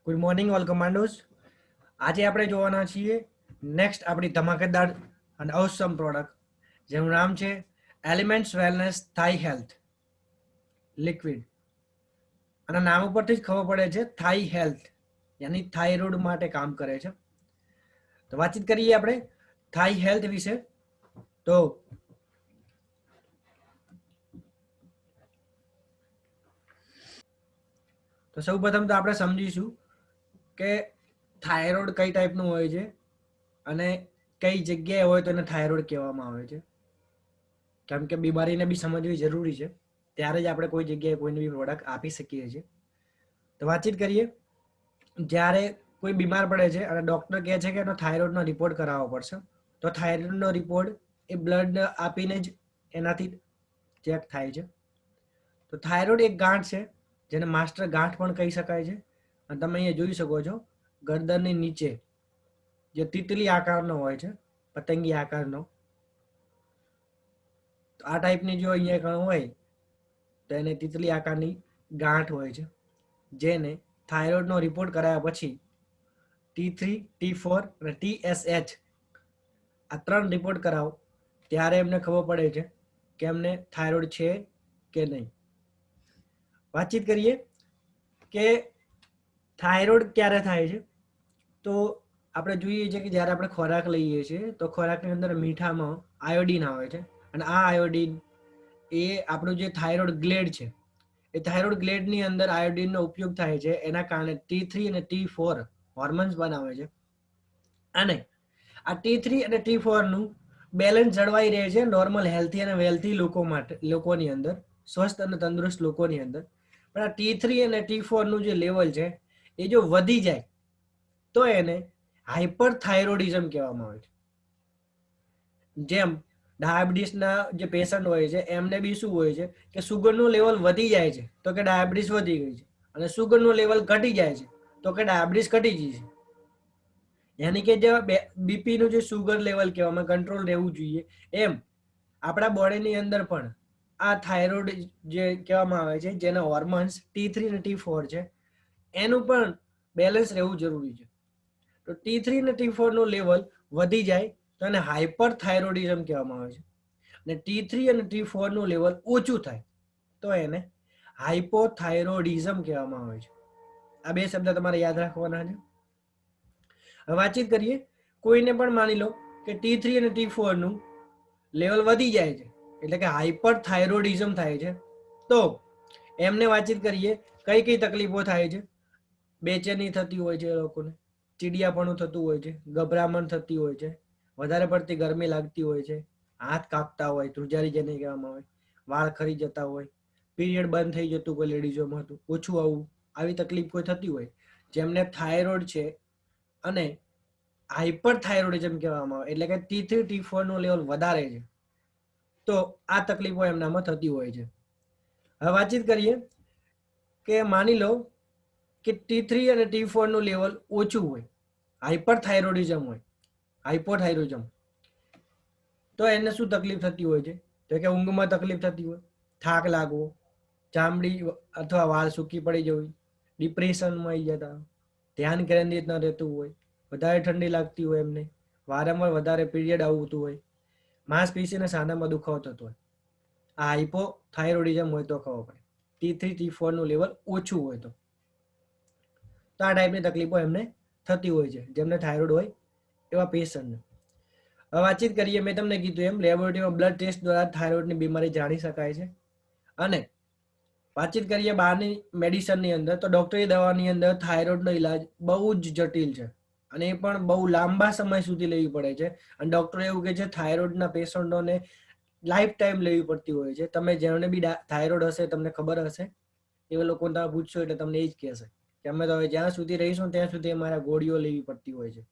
Good morning all કમાન્ડોસ. આજે આપણે જોવાના છીએ નેક્સ્ટ આપણી ધમાકેદાર અને ઓસમ પ્રોડક્ટ જેનું નામ છે એલિમેન્ટ્સ વેલનેસ થાઈ હેલ્થ લિક્વિડ. આના નામ ઉપરથી જ ખબર પડે છે થાઈ હેલ્થ યાની થાઇરોઇડ માટે કામ કરે છે. તો વાતચીત કરીએ આપણે થાઈ હેલ્થ વિશે. તો સૌ પ્રથમ તો આપણે સમજીશું કે થાઇરોઇડ કઈ ટાઈપનું હોય છે અને કઈ જગ્યાએ હોય તો એને થાઇરોઇડ કહેવામાં આવે છે. કેમ કે બીમારીને બી સમજવી જરૂરી છે, ત્યારે જ આપણે કોઈ જગ્યાએ કોઈને બી પ્રોડક્ટ આપી શકીએ છીએ. તો વાતચીત કરીએ. જ્યારે કોઈ બીમાર પડે છે અને ડૉક્ટર કહે છે કે એનો થાઇરોઇડનો રિપોર્ટ કરાવવો પડશે, તો થાઇરોઇડનો રિપોર્ટ એ બ્લડ આપીને જ એનાથી ચેક થાય છે. તો થાઇરોઇડ એક ગાંઠ છે જેને માસ્ટર ગાંઠ પણ કહી શકાય છે. અને તમે અહીંયા જોઈ શકો છો ગરદનની નીચે જે તિતલી આકારનો હોય છે, પતંગી આકારનો, તો આ ટાઈપની જો અહીંયા કણ હોય તો એને તિતલી આકારની ગાંઠ હોય છે, જેને થાઇરોઇડનો રિપોર્ટ કરાયા પછી T3, T4 અને TSH આ 3 રિપોર્ટ કરાવો ત્યારે એમને ખબર પડે છે કે એમને થાઇરોઇડ છે કે નહીં. વાતચીત કરીએ કે થાઇરોઇડ ક્યારે થાય છે. તો આપણે જોઈએ છીએ કે જ્યારે આપણે ખોરાક લઈએ છીએ તો ખોરાકની અંદર મીઠામાં આયોડીન આવે છે, અને આ આયોડીન એ આપણું જે થાઇરોઇડ ગ્લેડ છે એ થાઇરોઇડ ગ્લેડની અંદર આયોડીનનો ઉપયોગ થાય છે. એના કારણે T3 અને T4 હોર્મોન્સ બનાવે છે, અને આ T3 અને T4નું બેલેન્સ જળવાઈ રહે છે નોર્મલ હેલ્થી અને વેલ્થી લોકોની અંદર, સ્વસ્થ અને તંદુરસ્ત લોકોની અંદર. પણ આ T3 અને T4નું જે લેવલ છે એ જો વધી જાય તો એને હાઇપર થાઇરોઇડિઝમ કહેવામાં આવે છે. જેમ ડાયાબિટીસના જે પેશન્ટ હોય છે એમને બી શું હોય છે કે સુગરનું લેવલ વધી જાય છે તો કે ડાયાબિટીસ વધી ગઈ છે, અને સુગરનું લેવલ ઘટી જાય છે તો કે ડાયાબિટીસ ઘટી ગઈ છે. યાની કે જે બીપીનું જે સુગર લેવલ કહેવામાં કંટ્રોલ રહેવું જોઈએ, એમ આપણા બોડીની અંદર પણ આ થાઇરોઇડ જે કહેવામાં આવે છે, જેના હોર્મોન્સ T3 અને T4 છે, એનું પણ બેલેન્સ રહેવું જરૂરી છે. તો T3 અને T4 નું લેવલ વધી જાય તો એને હાઇપર થાઇરોઇડિઝમ કહેવામાં આવે છે, અને T3 અને T4 નું લેવલ ઓછું થાય તો એને હાઇપોથાઇરોઇડિઝમ કહેવામાં આવે છે. આ બે શબ્દ તમારે યાદ રાખવાના છે. હવે વાતચીત કરીએ. કોઈને પણ માની લો કે T3 અને T4 નું લેવલ વધી જાય છે, એટલે કે હાઇપર થાઇરોઇડિઝમ થાય છે, તો એમને વાતચીત કરીએ કઈ કઈ તકલીફો થાય છે. બેચેની થતી હોય છે, લોકોને ચીડિયાપણું થતું હોય છે, ગભરામણ થતી હોય છે, વધારે પડતી ગરમી લાગતી હોય છે, હાથ કાપતા હોય, ધ્રુજારી જેને કહેવામાં આવે, વાળ ખરી જતા હોય, પીરિયડ બંધ થઈ જતું કોઈ લેડીઝોમાં હતું, ઓછું આવું, આવી તકલીફ કોઈ થતી હોય, જેમને થાઇરોઇડ છે અને હાઇપર થાઇરોઇડિઝમ કહેવામાં આવે, એટલે કે T3 T4 નું લેવલ વધારે છે, તો આ તકલીફો એમનામાં થતી હોય છે. હવે વાતચીત કરીએ કે માની લો કે T3 અને T4 નું લેવલ ઓછું હોય, હાઇપર થાઇરોઇડિઝમ હોય, હાઇપોથાઇરોઇડિઝમ, તો એને શું તકલીફ થતી હોય છે, તો કે ઊંઘમાં તકલીફ થતી હોય, થાક લાગવો, ચામડી અથવા વાળ સૂકી પડી જવી, ડિપ્રેશનમાં આવી જતા, ધ્યાન કેન્દ્રિત ન રહેતું હોય, વધારે ઠંડી લાગતી હોય, એમને વારંવાર વધારે પીરિયડ આવતું હોય, માંસપેશીના સાંધામાં દુખાવો થતો હોય. આ હાઇપોથાઇરોઇડિઝમ હોય તો ખબર પડે. T3 T4 નું લેવલ ઓછું હોય તો આ ટાઈપની તકલીફો એમને થતી હોય છે, જેમને થાઇરોઇડ હોય એવા પેશન્ટને. હવે વાતચીત કરીએ, મેં તમને કીધું એમ લેબોરેટરીમાં બ્લડ ટેસ્ટ દ્વારા થાઇરોઇડની બીમારી જાણી શકાય છે. અને વાતચીત કરીએ બહારની મેડિસિનની અંદર, તો ડૉક્ટરી દવાની અંદર થાઇરોઇડનો ઇલાજ બહુ જ જટિલ છે, અને એ પણ બહુ લાંબા સમય સુધી લેવી પડે છે. અને ડૉક્ટર એવું કહે છે થાઇરોઇડના પેશન્ટોને લાઈફ ટાઈમ લેવી પડતી હોય છે. તમે જેમને બી થાઇરોઇડ હશે તમને ખબર હશે, એવા લોકોને તમે પૂછશો એટલે તમને એ જ કહેશે કે અમે તો હવે જ્યાં સુધી રહીશું ત્યાં સુધી અમારા ગોળીઓ લેવી પડતી હોય છે.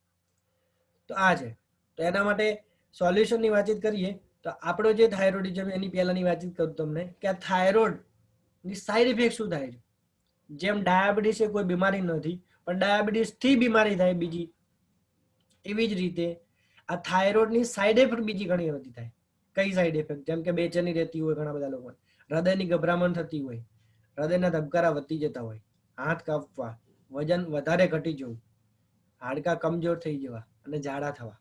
તો આ છે. તો એના માટે સોલ્યુશનની વાતચીત કરીએ તો આપણો જે થાઇરોઇડિઝમ એની પહેલાંની વાતચીત કરું તમને કે આ થાઇરોઇડની સાઈડ ઇફેક્ટ શું થાય છે. જેમ ડાયાબિટીસ એ કોઈ બીમારી નથી, પણ ડાયાબિટીસથી બીમારી થાય બીજી, એવી જ રીતે આ થાઇરોઇડની સાઈડ ઇફેક્ટ બીજી ઘણી બધી થાય. કઈ સાઈડ ઇફેક્ટ? જેમ કે બેચેની રહેતી હોય ઘણા બધા લોકોને, હૃદયની ગભરામણ થતી હોય, હૃદયના ધબકારા વધતી જતા હોય, હાથ કાપવા, વજન વધારે ઘટી જવું, હાડકા કમજોર થઈ જવા અને જાડા થવા.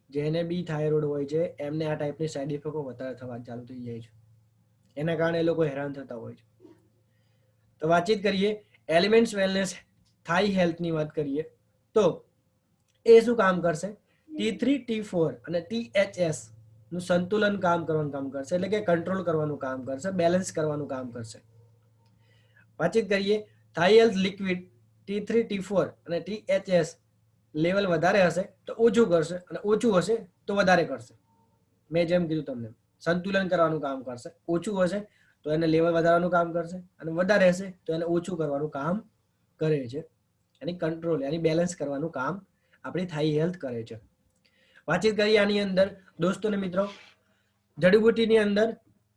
જેને બી થાઇરોઇડ હોય છે એમને આ ટાઈપની સાઈડ ઇફેક્ટો વધારે થવા ચાલુ થઈ જાય છે. એના કારણે એ લોકો હેરાન થતા હોય છે. તો વાતચીત કરીએ એલિમેન્ટ્સ વેલનેસ થાઈ હેલ્થની વાત કરીએ તો એ શું કામ કરશે? T3, T4 અને THS નું સંતુલન કામ કરવાનું કામ કરશે, એટલે કે કંટ્રોલ કરવાનું કામ કરશે, બેલેન્સ કરવાનું કામ કરશે. વાતચીત કરીએ થાઈ હેલ્થ લિક્વિડ T3, T4 અને THS લેવલ વધારે હશે તો ઓછું કરશે અને ઓછું હશે તો વધારે કરશે. મેં જેમ કીધું તમને સંતુલન કરવાનું કામ કરશે. ઓછું હશે તો એને લેવલ વધારવાનું કામ કરશે અને વધારે હશે તો એને ઓછું કરવાનું કામ કરે છે. એની કંટ્રોલ એની બેલેન્સ કરવાનું કામ આપણી થાઈ હેલ્થ કરે છે. વાતચીત કરીએ આની અંદર દોસ્તો ને મિત્રો, જડીબુટ્ટીની અંદર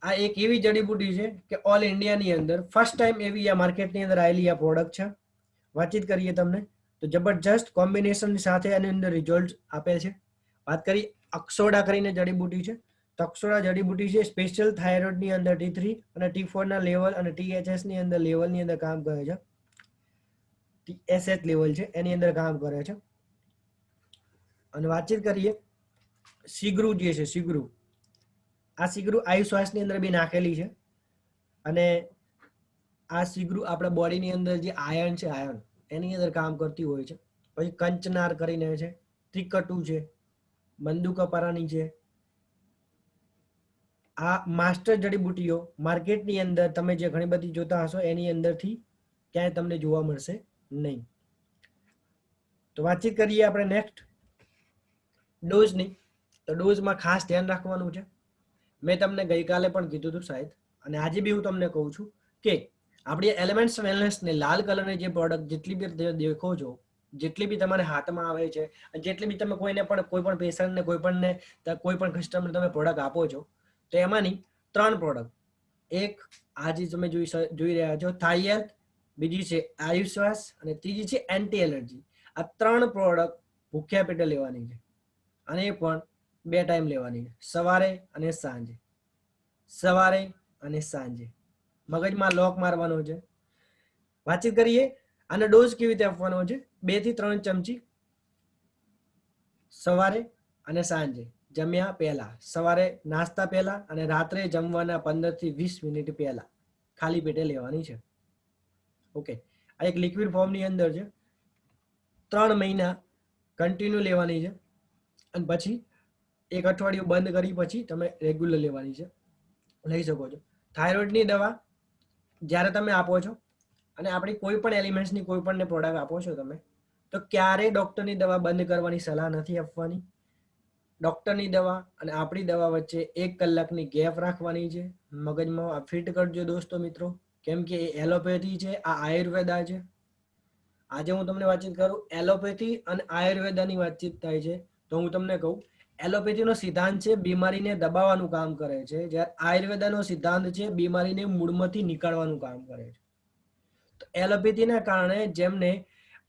આ એક એવી જડીબુટ્ટી છે કે ઓલ ઇન્ડિયાની અંદર ફર્સ્ટ ટાઈમ એવી આ માર્કેટની અંદર આવેલી આ પ્રોડક્ટ છે. વાતચીત કરીએ તમને તો જબરજસ્ત કોમ્બિનેશન સાથે આની અંદર રિઝલ્ટ આપે છે. વાત કરી અક્ષોડા કરીને જડીબુટ્ટી છે. તો અક્ષોડા જડીબુટ્ટી છે સ્પેશિયલ થાઇરોઇડની અંદર T3 અને T4 ના લેવલ અને THS ની અંદર લેવલની અંદર કામ કરે છે. TSH લેવલ છે એની અંદર કામ કરે છે. અને વાતચીત કરીએ સીગરૂ જે છે સીગરૂ, આ સીગરૂ આયુશ્વાસની અંદર બી નાખેલી છે. અને આ સીગરૂ આપણા બોડીની અંદર જે આયર્ન છે આયર્ન એની અંદર કામ કરતી હોય છે. પછી કંચનાર કરીને છે, ત્રિકટુ છે, મંદુકપરાની છે. આ માસ્ટર જડીબુટ્ટીઓ માર્કેટની અંદર તમે જે ઘણી બધી જોતા હશો એની અંદરથી ક્યાંય તમને જોવા મળશે નહીં. તો વાતચીત કરીએ આપણે નેક્સ્ટ ડોઝની. તો ડોઝમાં ખાસ ધ્યાન રાખવાનું છે. મેં તમને ગઈકાલે પણ કીધું હતું શાયદ, અને આજે બી હું તમને કહું છું કે આપણી એલિમેન્ટ્સ વેલનેસને લાલ કલરની જે પ્રોડક્ટ જેટલી બી દેખો છો, જેટલી બી તમારે હાથમાં આવે છે, જેટલી બી તમે કોઈને પણ કોઈ પણ પેશન્ટને કોઈ પણ કસ્ટમરને તમે પ્રોડક્ટ આપો છો, તો એમાંની 3 પ્રોડક્ટ, એક આજે તમે જોઈ રહ્યા છો થાઈ હેલ્થ, બીજી છે આયુશ્વાસ અને ત્રીજી છે એન્ટી એલર્જી. આ 3 પ્રોડક્ટ ભૂખ્યા પેટે લેવાની છે અને એ પણ 2 ટાઈમ લેવાની છે, સવારે અને સાંજે. સવારે અને સાંજે મગજમાં લોક મારવાનો છે. વાતચીત કરીએ આનો ડોઝ કેવી રીતે આપવાનો છે. 2 થી 3 ચમચી સવારે અને સાંજે જમ્યા પહેલા, સવારે નાસ્તા પહેલા અને રાત્રે જમવાના 15 થી 20 મિનિટ પહેલા ખાલી પેટે લેવાની છે. ઓકે, આ એક લિક્વિડ ફોર્મની અંદર છે. 3 મહિના કન્ટિન્યુ લેવાની છે અને પછી 1 અઠવાડિયું બંધ કરી પછી તમે રેગ્યુલર લેવાની છે, લઈ શકો છો. થાઇરોઇડની દવા જ્યારે તમે આપો છો અને આપણી કોઈ પણ એલિમેન્ટ્સની કોઈ પણ પ્રોડક્ટ આપો છો તમે, તો ક્યારેય ડૉક્ટરની દવા બંધ કરવાની સલાહ નથી આપવાની. ડૉક્ટરની દવા અને આપણી દવા વચ્ચે 1 કલાકની ગેપ રાખવાની છે. મગજમાં ફિટ કરજો દોસ્તો મિત્રો, કેમ કે એ એલોપેથી છે, આ આયુર્વેદા છે. આજે હું તમને વાતચીત કરું એલોપેથી અને આયુર્વેદાની વાતચીત થાય છે તો હું તમને કહું એલોપેથીનો સિદ્ધાંત છે બીમારીને દબાવવાનું કામ કરે છે, જ્યારે આયુર્વેદાનો સિદ્ધાંત છે બીમારીને મૂળમાંથી નીકાળવાનું કામ કરે છે. તો એલોપેથીના કારણે જેમને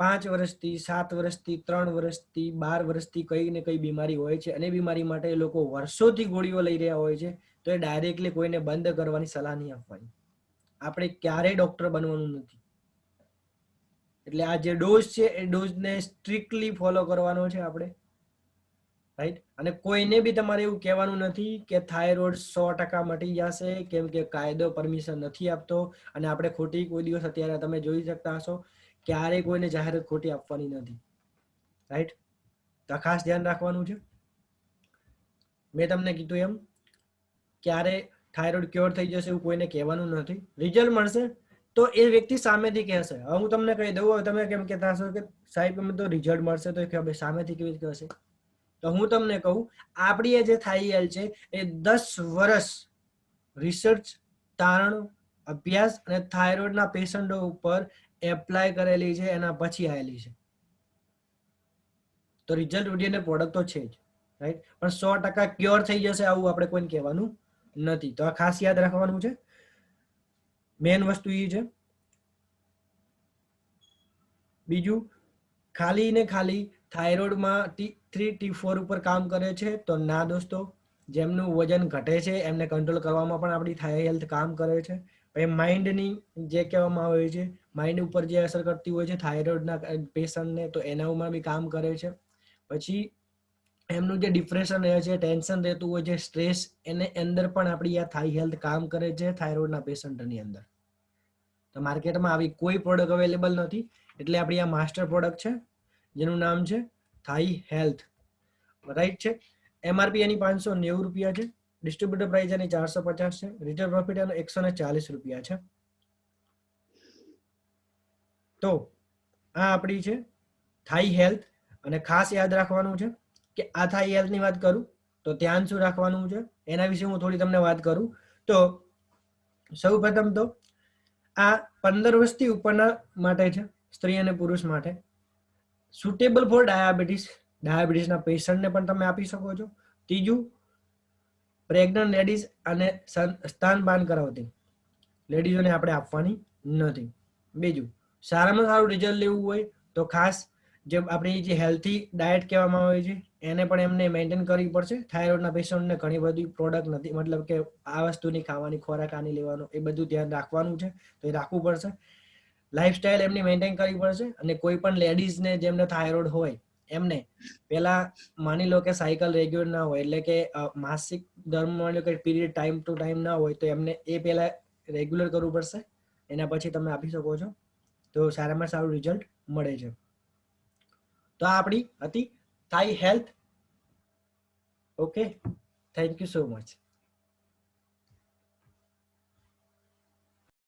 5 વર્ષથી 7 વર્ષથી 3 વર્ષથી 12 વર્ષથી કઈ ને કઈ બીમારી હોય છે અને બીમારી માટે એ લોકો વર્ષોથી ગોળીઓ લઈ રહ્યા હોય છે, તો એ ડાયરેક્ટલી કોઈને બંધ કરવાની સલાહ નહીં આપવાની. આપણે ક્યારેય ડોક્ટર બનવાનું નથી. એટલે આ જે ડોઝ છે એ ડોઝને સ્ટ્રિક્ટલી ફોલો કરવાનો છે આપણે, રાઈટ. અને કોઈને બી તમારે એવું કહેવાનું નથી કે થાઇરોઇડ 100% મટી જશે, કેમ કે કાયદો પરમિશન નથી આપતો. અને આપણે ખોટી કોઈ દિવસ અત્યારે તમે જોઈ શકતા હશો ક્યારેય કોઈને જાહેરાત ખોટી આપવાની નથી, રાઈટ. તો ખાસ ધ્યાન રાખવાનું છે. મેં તમને કીધું એમ ક્યારે થાઇરોઇડ ક્યોર થઈ જશે એવું કોઈને કહેવાનું નથી. રિઝલ્ટ મળશે તો એ વ્યક્તિ સામેથી કહેશે. હવે હું તમને કહી દઉં, તમે કેમ કહેતા હશો કે સાહેબ અમે તો રિઝલ્ટ મળશે તો ખબર સામેથી કેવી રીતે કહેશે, તો હું તમને કહું આપણી જે થાઈ હેલ્થ છે એ 10 વર્ષ રિસર્ચ, તારણ, અભ્યાસ અને થાઇરોઇડના પેશન્ટો ઉપર એપ્લાય કરેલી છે, એના પછી આવેલી છે. તો રિઝલ્ટ ઓરિએન્ટેડ પ્રોડક્ટ તો છે જ, રાઈટ. પણ 100% ક્યોર થઈ જશે આવું આપણે કોઈને કહેવાનું નથી. તો આ ખાસ યાદ રાખવાનું છે. મેન વસ્તુ એ છે. બીજું ખાલી ને ખાલી થાઇરોઇડમાં T3 T4 ઉપર કામ કરે છે તો ના દોસ્તો. જેમનું વજન ઘટે છે એમને કંટ્રોલ કરવામાં પણ આપણી થાઈ હેલ્થ કામ કરે છે. પછી માઇન્ડની જે કહેવામાં આવે છે, માઇન્ડ ઉપર જે અસર કરતી હોય છે થાઇરોઇડના પેશન્ટને, તો એના ઉપર બી કામ કરે છે. પછી એમનું જે ડિપ્રેશન રહે છે, ટેન્શન રહેતું હોય છે, સ્ટ્રેસ, એને અંદર પણ આપણી આ થાઈ હેલ્થ કામ કરે છે થાઇરોઇડના પેશન્ટની અંદર. તો માર્કેટમાં આવી કોઈ પ્રોડક્ટ અવેલેબલ નથી, એટલે આપણી આ માસ્ટર પ્રોડક્ટ છે જેનું નામ છે થાઈ હેલ્થ, રાઈટ છે. એમઆરપી એની 590 રૂપિયા છે, ડિસ્ટ્રીબ્યુટર પ્રાઇસ એની 450 છે, રિટેલ પ્રોફિટ એનો 140 રૂપિયા છે. તો આ આપણી છે થાઈ હેલ્થ. અને ખાસ યાદ રાખવાનું છે કે આ થાઈ હેલ્થની વાત કરું તો ધ્યાન શું રાખવાનું છે એના વિશે હું થોડી તમને વાત કરું. તો સૌ પ્રથમ તો આ 15 વર્ષથી ઉપરના માટે છે, સ્ત્રી અને પુરુષ માટે. સુટેબલ ફોર ડાયાબિટીસના પેશન્ટને પણ તમે આપી શકો છો. ત્રીજું, પ્રેગ્નન્ટ લેડીઝ અને સ્તનપાન કરાવતી લેડીઝોને આપણે આપવાની નથી. બીજું, સારામાં સારું રિઝલ્ટ લેવું હોય તો ખાસ જે આપણી જે હેલ્થી ડાયટ કહેવામાં આવે છે એને પણ એમને મેન્ટેન કરવી પડશે. થાઇરોઇડના પેશન્ટને ઘણી બધી પ્રોડક્ટ નથી, મતલબ કે આ વસ્તુની ખાવાની, ખોરાક આની લેવાનો, એ બધું ધ્યાન રાખવાનું છે, તો એ રાખવું પડશે. લાઈફસ્ટાઈલ એમની મેન્ટેન કરવી પડશે. અને કોઈ પણ લેડીઝને જેમને થાઇરોઇડ હોય એમને પહેલા માની લો કે સાયકલ રેગ્યુલર ના હોય, એટલે કે માસિક ધર્મ માની લો કે પીરિયડ ટાઈમ ટુ ટાઈમ ના હોય, તો એમને એ પહેલા રેગ્યુલર કરવું પડશે. એના પછી તમે આપી શકો છો, તો સારામાં સારું રિઝલ્ટ મળે છે. તો આ આપણી હતી થાઈ health. Okay, thank you so much.